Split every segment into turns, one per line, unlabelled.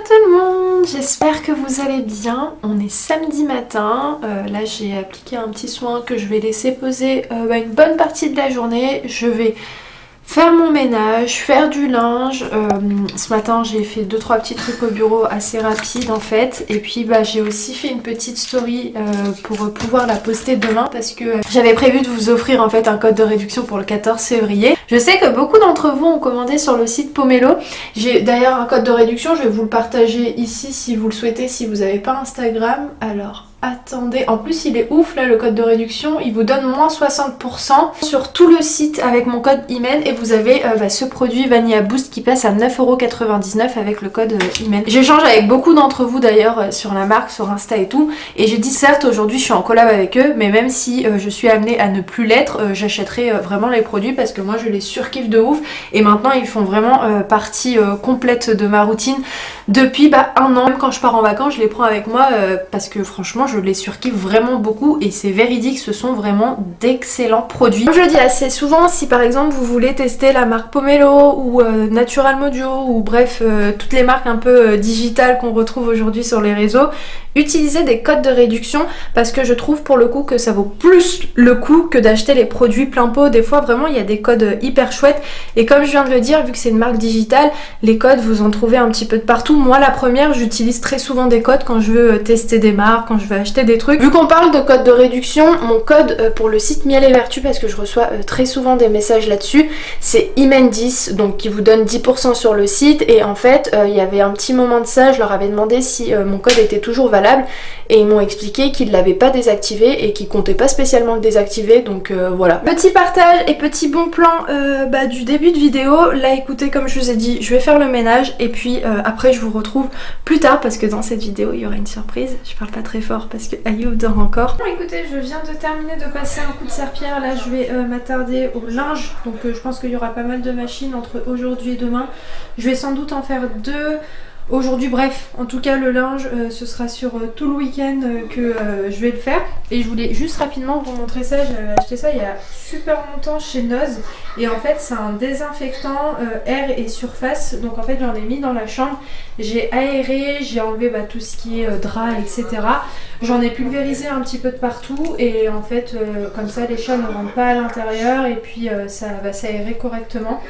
tout le monde, j'espère que vous allez bien. On est samedi matin, là j'ai appliqué un petit soin que je vais laisser poser une bonne partie de la journée. Je vais faire mon ménage, faire du linge. Ce matin j'ai fait 2-3 petits trucs au bureau assez rapides en fait. Et puis j'ai aussi fait une petite story pour pouvoir la poster demain parce que j'avais prévu de vous offrir en fait un code de réduction pour le 14 février. Je sais que beaucoup d'entre vous ont commandé sur le site Pomelo. J'ai d'ailleurs un code de réduction, je vais vous le partager ici si vous le souhaitez, si vous n'avez pas Instagram. Alors attendez, en plus il est ouf là le code de réduction, il vous donne moins 60% sur tout le site avec mon code Imen et vous avez ce produit Vanilla Boost qui passe à 9,99€ avec le code Imen. J'échange avec beaucoup d'entre vous d'ailleurs sur la marque, sur Insta et tout, et j'ai dit certes aujourd'hui je suis en collab avec eux, mais même si je suis amenée à ne plus l'être, j'achèterai vraiment les produits parce que moi je les surkiffe de ouf et maintenant ils font vraiment partie complète de ma routine depuis un an. Même quand je pars en vacances je les prends avec moi parce que franchement je les surkiffe vraiment beaucoup et c'est véridique, ce sont vraiment d'excellents produits. Comme je le dis assez souvent, si par exemple vous voulez tester la marque Pomelo ou Natural Mojo ou bref toutes les marques un peu digitales qu'on retrouve aujourd'hui sur les réseaux, utilisez des codes de réduction parce que je trouve pour le coup que ça vaut plus le coup que d'acheter les produits plein pot. Des fois vraiment il y a des codes hyper chouettes et comme je viens de le dire, vu que c'est une marque digitale, les codes vous en trouvez un petit peu de partout. Moi la première, j'utilise très souvent des codes quand je veux tester des marques, quand je veux acheter des trucs. Vu qu'on parle de code de réduction, mon code pour le site Miel et Vertu, parce que je reçois très souvent des messages là-dessus, c'est Imen10, donc qui vous donne 10% sur le site. Et en fait il y avait un petit moment de ça, je leur avais demandé si mon code était toujours valable et ils m'ont expliqué qu'ils ne l'avaient pas désactivé et qu'ils comptaient pas spécialement le désactiver, donc voilà. Petit partage et petit bon plan du début de vidéo. Là écoutez, comme je vous ai dit, je vais faire le ménage et puis après je vous retrouve plus tard parce que dans cette vidéo il y aura une surprise. Je parle pas très fort parce que Ayoub dort encore. Bon, écoutez, je viens de terminer de passer un coup de serpillère. Là je vais m'attarder au linge, donc je pense qu'il y aura pas mal de machines entre aujourd'hui et demain. Je vais sans doute en faire deux aujourd'hui, bref, en tout cas le linge ce sera sur tout le week-end que je vais le faire. Et je voulais juste rapidement vous montrer ça. J'avais acheté ça il y a super longtemps chez Noz et en fait c'est un désinfectant air et surface. Donc en fait j'en ai mis dans la chambre, j'ai aéré, j'ai enlevé tout ce qui est drap etc. J'en ai pulvérisé un petit peu de partout et en fait comme ça les chats ne rentrent pas à l'intérieur et puis ça va s'aérer correctement.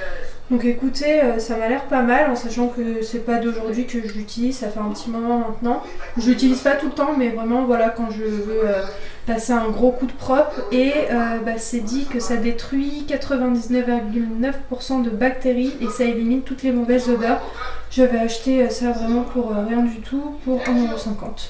Donc écoutez, ça m'a l'air pas mal en sachant que c'est pas d'aujourd'hui que je l'utilise, ça fait un petit moment maintenant. Je l'utilise pas tout le temps mais vraiment voilà quand je veux passer un gros coup de propre et c'est dit que ça détruit 99,9% de bactéries et ça élimine toutes les mauvaises odeurs. J'avais acheté ça vraiment pour rien du tout, pour 1,50€.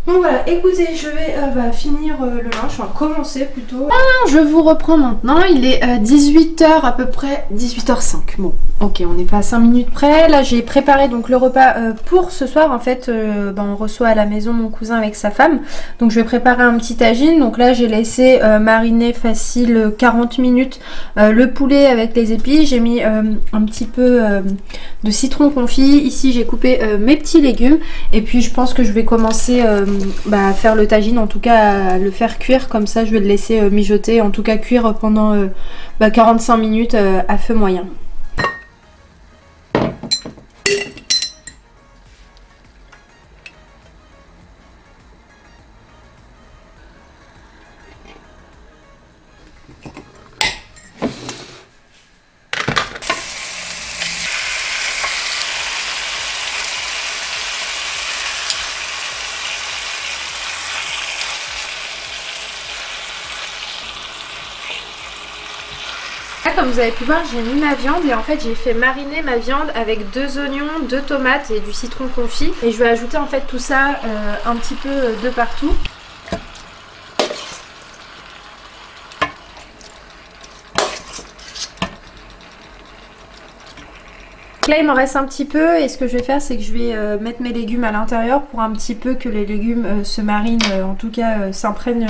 Donc voilà, écoutez, je vais finir le linge, enfin commencer plutôt. Je vous reprends maintenant, il est 18h à peu près, 18h05. Bon, ok, on n'est pas à 5 minutes près. Là j'ai préparé donc le repas pour ce soir. En fait, on reçoit à la maison mon cousin avec sa femme. Donc je vais préparer un petit tagine. Donc là j'ai laissé mariner facile 40 minutes le poulet avec les épices. J'ai mis un petit peu de citron confit. Ici j'ai coupé mes petits légumes. Et puis je pense que je vais commencer à faire le tagine, en tout cas à le faire cuire. Comme ça je vais le laisser mijoter, en tout cas cuire pendant 45 minutes à feu moyen. Comme vous avez pu voir, j'ai mis ma viande et en fait j'ai fait mariner ma viande avec 2 oignons, 2 tomates et du citron confit. Et je vais ajouter en fait tout ça un petit peu de partout. Là il m'en reste un petit peu et ce que je vais faire c'est que je vais mettre mes légumes à l'intérieur pour un petit peu que les légumes se marinent, en tout cas s'imprègnent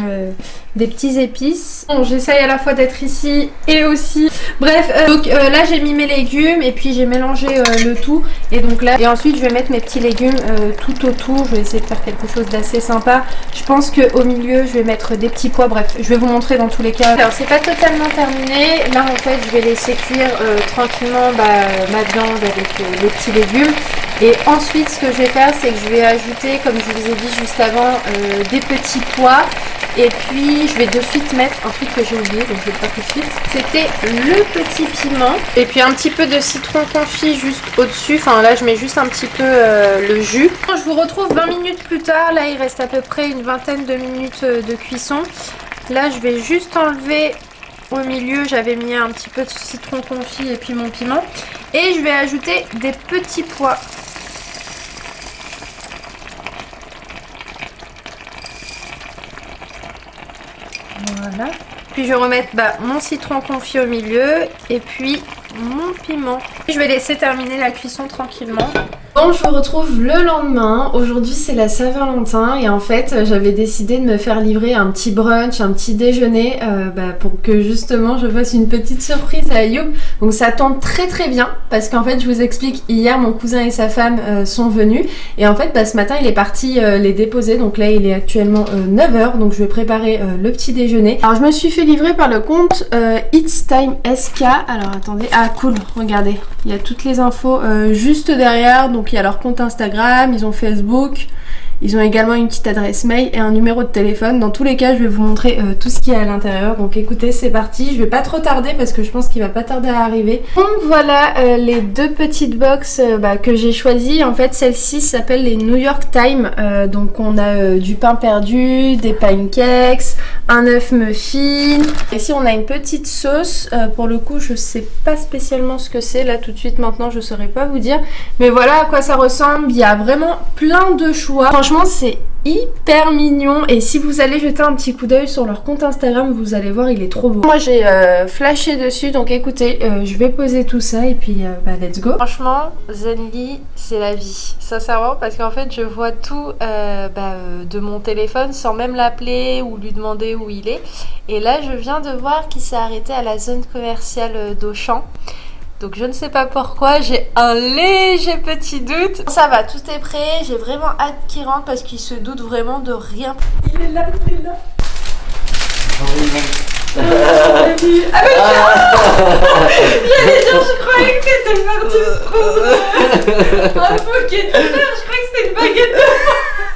des petits épices. Bon, j'essaye à la fois d'être ici et aussi... Bref, donc là j'ai mis mes légumes et puis j'ai mélangé le tout. Et donc là, et ensuite je vais mettre mes petits légumes tout autour. Je vais essayer de faire quelque chose d'assez sympa. Je pense qu'au milieu je vais mettre des petits pois. Bref, je vais vous montrer dans tous les cas. Alors c'est pas totalement terminé. Là en fait je vais laisser cuire tranquillement ma viande avec les petits légumes. Et ensuite, ce que je vais faire, c'est que je vais ajouter, comme je vous ai dit juste avant, des petits pois. Et puis, je vais de suite mettre un truc que j'ai oublié, donc je vais le faire tout de suite. C'était le petit piment. Et puis un petit peu de citron confit juste au-dessus. Enfin, là, je mets juste un petit peu le jus. Je vous retrouve 20 minutes plus tard. Là, il reste à peu près une vingtaine de minutes de cuisson. Là, je vais juste enlever au milieu. J'avais mis un petit peu de citron confit et puis mon piment. Et je vais ajouter des petits pois. Voilà. Puis je vais remettre mon citron confit au milieu et puis mon piment. Je vais laisser terminer la cuisson tranquillement. Bon, je vous retrouve le lendemain. Aujourd'hui, c'est la Saint-Valentin et en fait, j'avais décidé de me faire livrer un petit brunch, un petit déjeuner pour que justement je fasse une petite surprise à Ayoub. Donc ça tombe très très bien parce qu'en fait, je vous explique, hier, mon cousin et sa femme sont venus et en fait, ce matin, il est parti les déposer. Donc là, il est actuellement 9h, donc je vais préparer le petit déjeuner. Alors, je me suis fait livrer par le compte It's Time SK. Alors, attendez. Ah, cool, regardez. Il y a toutes les infos juste derrière. Donc il y a leur compte Instagram, ils ont Facebook, ils ont également une petite adresse mail et un numéro de téléphone. Dans tous les cas, je vais vous montrer tout ce qu'il y a à l'intérieur. Donc écoutez, c'est parti. Je vais pas trop tarder parce que je pense qu'il va pas tarder à arriver. Donc voilà les deux petites box que j'ai choisies. En fait, celle-ci s'appelle les New York Times. Donc on a du pain perdu, des pancakes, un œuf muffin. Ici, on a une petite sauce. Pour le coup, je sais pas spécialement ce que c'est. Là, tout de suite, maintenant, je saurais pas vous dire. Mais voilà à quoi ça ressemble. Il y a vraiment plein de choix. Franchement, c'est hyper mignon et si vous allez jeter un petit coup d'œil sur leur compte Instagram, vous allez voir, il est trop beau. Moi, j'ai flashé dessus, donc écoutez, je vais poser tout ça et puis let's go. Franchement, Zenly, c'est la vie. Sincèrement, parce qu'en fait, je vois tout de mon téléphone sans même l'appeler ou lui demander où il est. Et là, je viens de voir qu'il s'est arrêté à la zone commerciale d'Auchan. Donc je ne sais pas pourquoi, j'ai un léger petit doute. Ça va, tout est prêt, j'ai vraiment hâte qu'il rentre parce qu'il se doute vraiment de rien. Il est là, il est là. J'allais dire, je croyais que t'étais parti de prendre un pocket de fer, je croyais que c'était une baguette de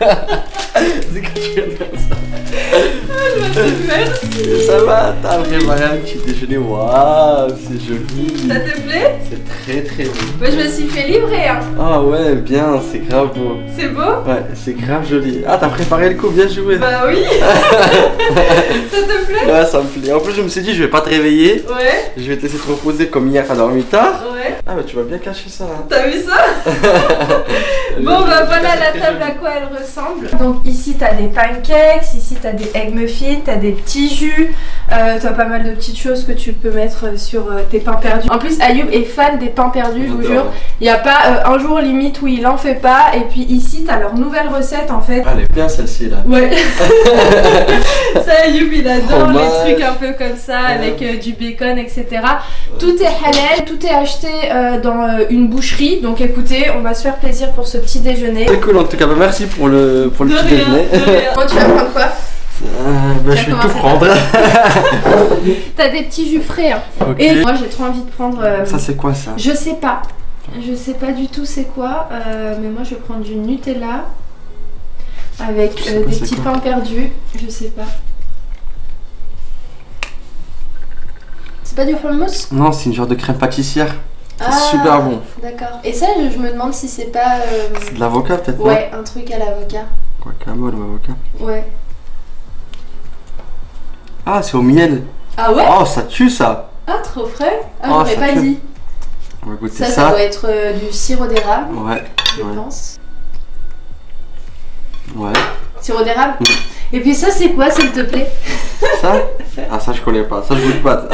pain.
C'est quand tu viens de faire ça.
Merci.
Ça va, t'as préparé un petit déjeuner, waouh, c'est joli.
Ça te plaît?
C'est très très beau.
Moi je me suis fait livrer hein.
Ah ouais, bien, c'est grave beau.
C'est beau?
Ouais, c'est grave joli. Ah, t'as préparé le coup, bien joué.
Bah oui. Ça te plaît?
Ouais, ça me plaît. En plus, je me suis dit, je vais pas te réveiller.
Ouais.
Je vais te laisser te reposer comme hier, t'as dormi tard.
Ouais.
Ah bah tu vas bien cacher ça hein.
T'as vu ça? Bon bah voilà la table à quoi elle ressemble. Donc ici t'as des pancakes, ici t'as des egg muffins, t'as des petits jus, t'as pas mal de petites choses que tu peux mettre sur tes pains perdus. En plus Ayoub est fan des pains perdus, je vous jure. Il n'y a pas un jour limite où il en fait pas. Et puis ici t'as leur nouvelle recette en fait.
Ah, elle est bien celle-ci là.
Ouais. Ça Ayoub il adore
Fromage.
les trucs un peu comme ça avec du bacon etc. Tout est halal, tout est acheté dans une boucherie. Donc écoutez, on va se faire plaisir pour ce petit déjeuner.
C'est cool en tout cas, bah, merci pour le petit déjeuner.
Moi tu vas prendre quoi?
Bah, je vais tout prendre.
T'as des petits jus frais hein.
Okay.
Et moi j'ai trop envie de prendre
Ça c'est quoi ça?
je sais pas du tout c'est quoi mais moi je vais prendre du Nutella avec des petits pains perdus. Je sais pas. C'est pas du hummus?
Non, c'est une genre de crème pâtissière. C'est super bon.
D'accord. Et ça je me demande si c'est pas
C'est de l'avocat peut-être?
ouais, un truc à l'avocat.
Guacamole ou avocat?
Ouais.
Ah, c'est au miel.
Ah ouais?
Oh, ça tue ça.
Ah trop frais. Ah
Oh,
j'aurais
ça
pas
tue.
dit.
On va goûter
Ça
ça.
doit être du sirop d'érable.
Ouais.
Je pense.
Ouais.
Sirop d'érable. Et puis ça c'est quoi s'il te plaît?
Ça? Ah, ça je connais pas. Ça je goûte pas.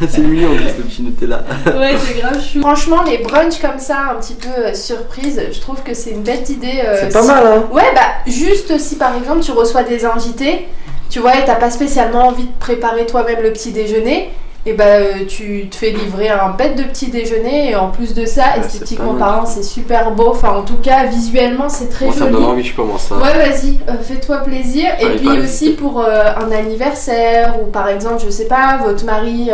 C'est mignon ce petit Nutella.
Ouais, c'est grave chou. Franchement, les brunchs comme ça, un petit peu surprise, je trouve que c'est une belle idée.
C'est pas mal hein.
Ouais, bah juste si par exemple tu reçois des invités, tu vois, et t'as pas spécialement envie de préparer toi-même le petit déjeuner, et tu te fais livrer un bête de petit déjeuner et en plus de ça, esthétiquement parlant, c'est super beau. Enfin, en tout cas, visuellement, c'est très joli.
Ça me donne envie, je commence. Hein.
Ouais, vas-y, fais-toi plaisir. Et puis aussi pour un anniversaire ou par exemple, je sais pas, votre mari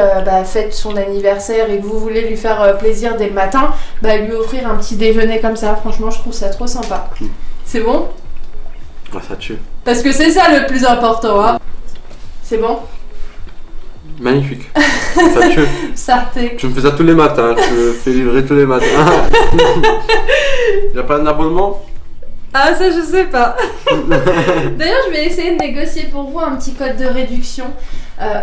fête son anniversaire et que vous voulez lui faire plaisir dès le matin, lui offrir un petit déjeuner comme ça. Franchement, je trouve ça trop sympa. C'est bon?
Ouais, ça tue.
Parce que c'est ça le plus important, hein. C'est bon?
Magnifique. Ça tue.
Sarté.
Tu me fais ça tous les matins, tu me fais livrer tous les matins. Y'a pas un abonnement?
Ah, ça je sais pas. D'ailleurs, je vais essayer de négocier pour vous un petit code de réduction.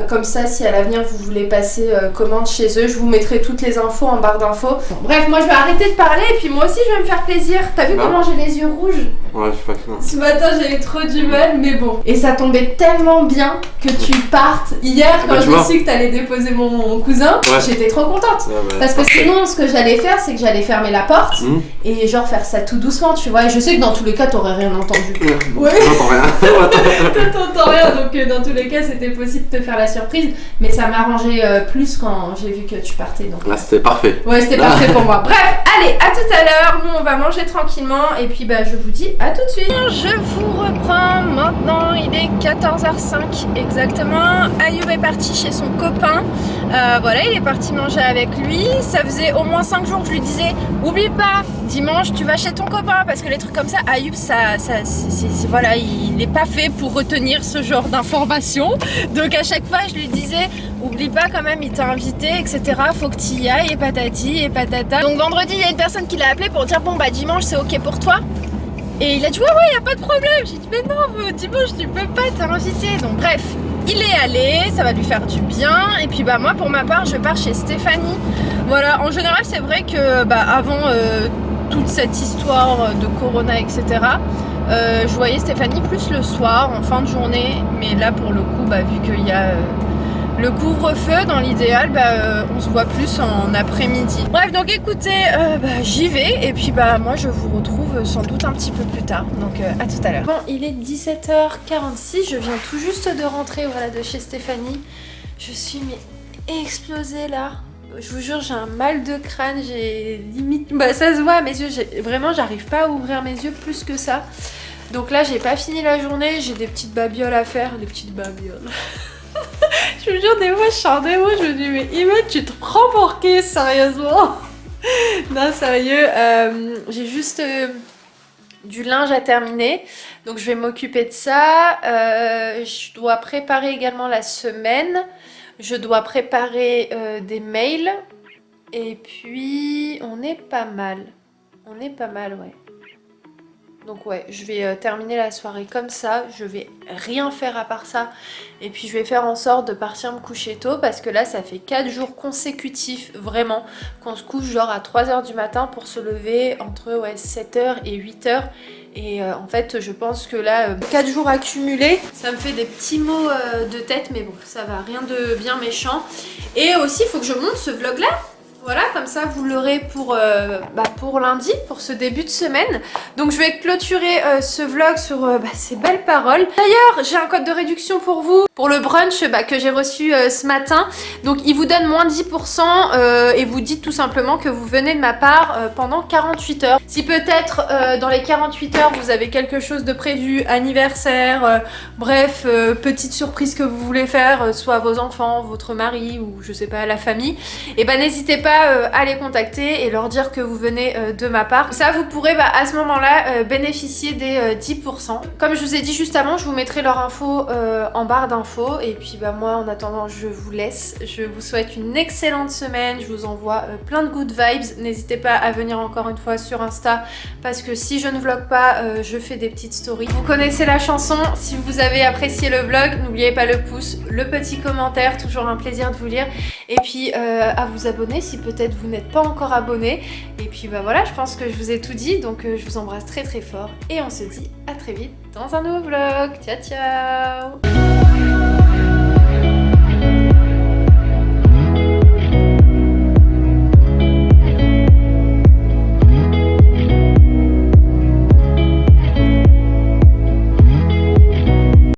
Comme ça, si à l'avenir vous voulez passer commande chez eux, je vous mettrai toutes les infos en barre d'infos. Bref, moi je vais arrêter de parler et puis moi aussi je vais me faire plaisir. T'as vu comment j'ai les yeux rouges?
Ouais, je sais pas.
Ce matin j'ai eu trop du mal, mais bon. Et ça tombait tellement bien que tu partes. Hier, quand j'ai su que t'allais déposer mon cousin, j'étais trop contente. Parce que sinon, ce que j'allais faire, c'est que j'allais fermer la porte et genre faire ça tout doucement, tu vois. Et je sais que dans tous les cas, t'aurais rien entendu.
Ouais. J'entends rien.
T'entends rien, donc dans tous les cas, c'était possible de te faire la surprise. Mais ça m'arrangeait plus quand j'ai vu que tu partais. Donc
là, c'était parfait.
Ouais, c'était parfait pour moi. Bref, allez, à tout à l'heure. Nous, on va manger tranquillement. Et puis, je vous dis à tout de suite. Je vous reprends maintenant. Il est 14h05 exactement. Ayoub est parti chez son copain. Voilà, il est parti manger avec lui. Ça faisait au moins 5 jours que je lui disais, oublie pas, dimanche, tu vas chez ton copain. Parce que les trucs comme ça, Ayoub, voilà, il n'est pas fait pour retenir ce genre d'informations. Donc à chaque fois je lui disais, oublie pas quand même, il t'a invité, etc. Faut que tu y ailles, et patati et patata. Donc vendredi il y a une personne qui l'a appelé pour dire, bon dimanche c'est ok pour toi? Et il a dit ouais y a pas de problème. J'ai dit mais non, dimanche tu peux pas, t'es invité. Donc bref, il est allé, ça va lui faire du bien. Et puis moi pour ma part je pars chez Stéphanie. Voilà, en général c'est vrai que avant toute cette histoire de Corona, etc. Je voyais Stéphanie plus le soir, en fin de journée, mais là pour le coup, vu qu'il y a le couvre-feu, dans l'idéal, on se voit plus en après-midi. Bref, donc écoutez, j'y vais, et puis moi je vous retrouve sans doute un petit peu plus tard, donc à tout à l'heure. Bon, il est 17h46, je viens tout juste de rentrer de chez Stéphanie. Je suis explosée là. Je vous jure, j'ai un mal de crâne, j'ai limite... ça se voit à mes yeux, vraiment j'arrive pas à ouvrir mes yeux plus que ça. Donc là, j'ai pas fini la journée, j'ai des petites babioles à faire, des petites babioles. Je vous jure, des fois je sors des mots, je me dis mais Iman, tu te prends pour qui, sérieusement? Non, sérieux, j'ai juste du linge à terminer, donc je vais m'occuper de ça. Je dois préparer également la semaine. Je dois préparer des mails. Et puis, on est pas mal. On est pas mal, ouais. Donc ouais, je vais terminer la soirée comme ça. Je vais rien faire à part ça. Et puis, je vais faire en sorte de partir me coucher tôt. Parce que là, ça fait 4 jours consécutifs, vraiment, qu'on se couche genre à 3h du matin pour se lever entre 7h et 8h. Et en fait, je pense que là, 4 jours accumulés, ça me fait des petits maux de tête, mais bon, ça va, rien de bien méchant. Et aussi, il faut que je monte ce vlog-là. Voilà, comme ça, vous l'aurez pour lundi, pour ce début de semaine. Donc, je vais clôturer ce vlog sur ces belles paroles. D'ailleurs, j'ai un code de réduction pour vous, pour le brunch que j'ai reçu ce matin. Donc, il vous donne moins 10% et vous dites tout simplement que vous venez de ma part pendant 48 heures. Si peut-être dans les 48 heures, vous avez quelque chose de prévu, anniversaire, bref, petite surprise que vous voulez faire, soit à vos enfants, votre mari ou je sais pas, à la famille, et n'hésitez pas à les contacter et leur dire que vous venez de ma part. Ça, vous pourrez à ce moment-là bénéficier des 10%. Comme je vous ai dit juste avant, je vous mettrai leur info en barre d'infos. Et puis moi, en attendant, je vous laisse. Je vous souhaite une excellente semaine. Je vous envoie plein de good vibes. N'hésitez pas à venir encore une fois sur Insta parce que si je ne vlog pas, je fais des petites stories. Vous connaissez la chanson. Si vous avez apprécié le vlog, n'oubliez pas le pouce, le petit commentaire. Toujours un plaisir de vous lire. Et puis à vous abonner si peut-être vous n'êtes pas encore abonné. Et puis voilà, je pense que je vous ai tout dit, donc je vous embrasse très très fort et on se dit à très vite dans un nouveau vlog. Ciao ciao.